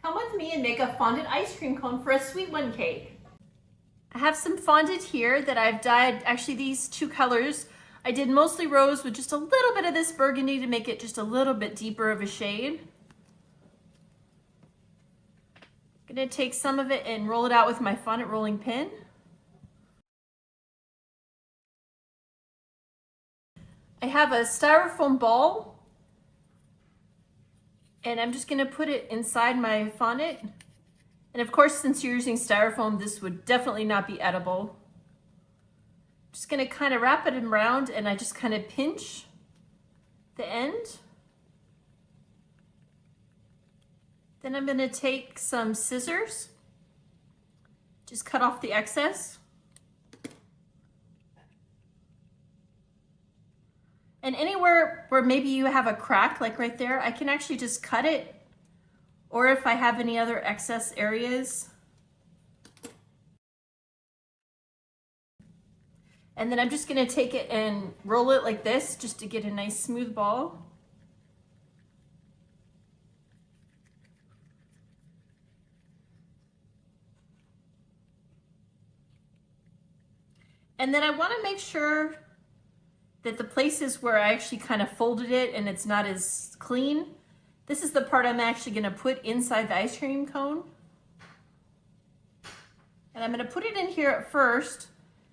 Come with me and make a fondant ice cream cone for a sweet one cake. I have some fondant here that I've dyed, actually these two colors. I did mostly rose with just a little bit of this burgundy to make it just a little bit deeper of a shade. I'm gonna take some of it and roll it out with my fondant rolling pin. I have a styrofoam ball and I'm just gonna put it inside my fondant. And of course, since you're using styrofoam, this would definitely not be edible. Just gonna kind of wrap it around and I just kind of pinch the end. Then I'm gonna take some scissors, just cut off the excess. And anywhere where maybe you have a crack, like right there, I can actually just cut it. Or if I have any other excess areas. And then I'm just gonna take it and roll it like this, just to get a nice smooth ball. And then I wanna make sure that the places where I actually kind of folded it and it's not as clean, this is the part I'm actually gonna put inside the ice cream cone. And I'm gonna put it in here at first,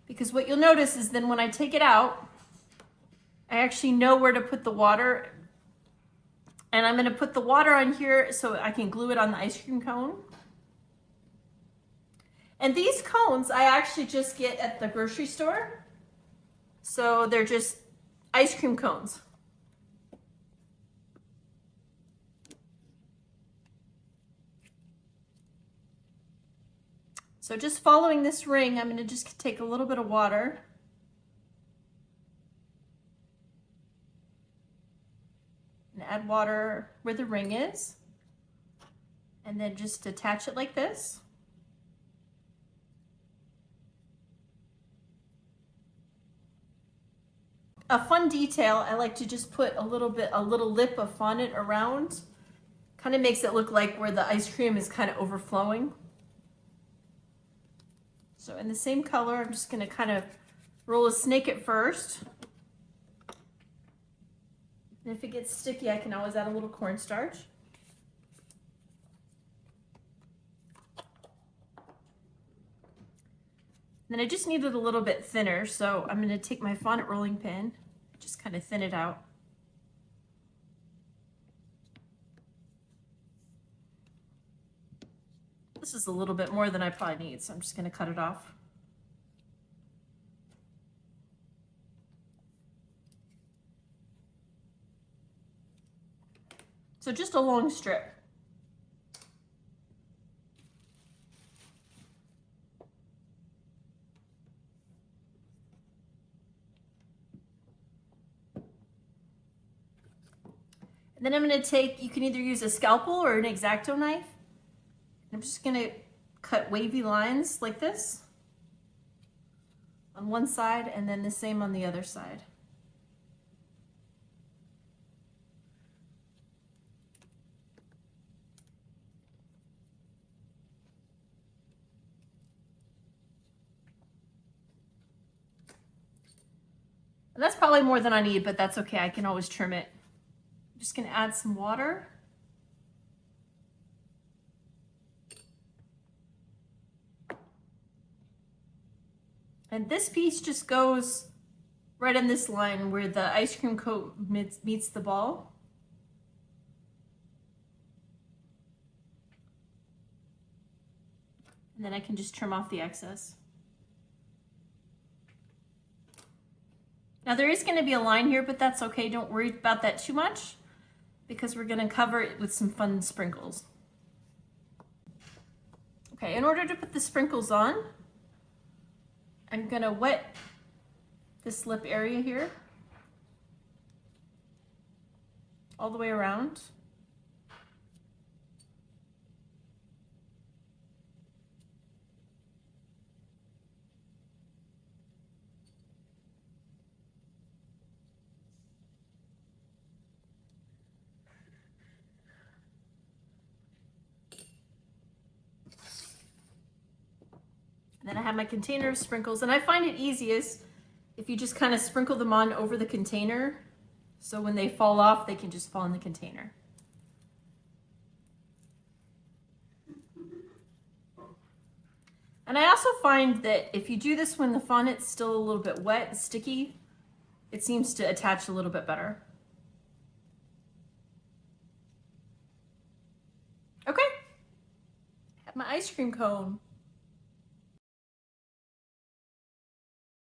because what you'll notice is then when I take it out, I actually know where to put the water. And I'm gonna put the water on here so I can glue it on the ice cream cone. And these cones I actually just get at the grocery store. So they're just ice cream cones. So just following this ring, I'm gonna just take a little bit of water. And add water where the ring is. And then just attach it like this. A fun detail, I like to just put a little lip of fondant around. Kind of makes it look like where the ice cream is kind of overflowing. So in the same color, I'm just gonna kind of roll a snake at first. And if it gets sticky, I can always add a little cornstarch. And then I just need it a little bit thinner, so I'm gonna take my fondant rolling pin, just kind of thin it out. This is a little bit more than I probably need, so I'm just gonna cut it off. So just a long strip. And then I'm gonna take, you can either use a scalpel or an X-Acto knife. I'm just gonna cut wavy lines like this on one side and then the same on the other side. And that's probably more than I need, but that's okay, I can always trim it. I'm just gonna add some water. And this piece just goes right in this line where the ice cream coat meets the ball. And then I can just trim off the excess. Now there is going to be a line here, but that's okay. Don't worry about that too much because we're going to cover it with some fun sprinkles. Okay, in order to put the sprinkles on, I'm going to wet this lip area here all the way around. And then I have my container of sprinkles, and I find it easiest if you just kind of sprinkle them on over the container. So when they fall off, they can just fall in the container. And I also find that if you do this when the fondant's still a little bit wet and sticky, it seems to attach a little bit better. Okay, I have my ice cream cone.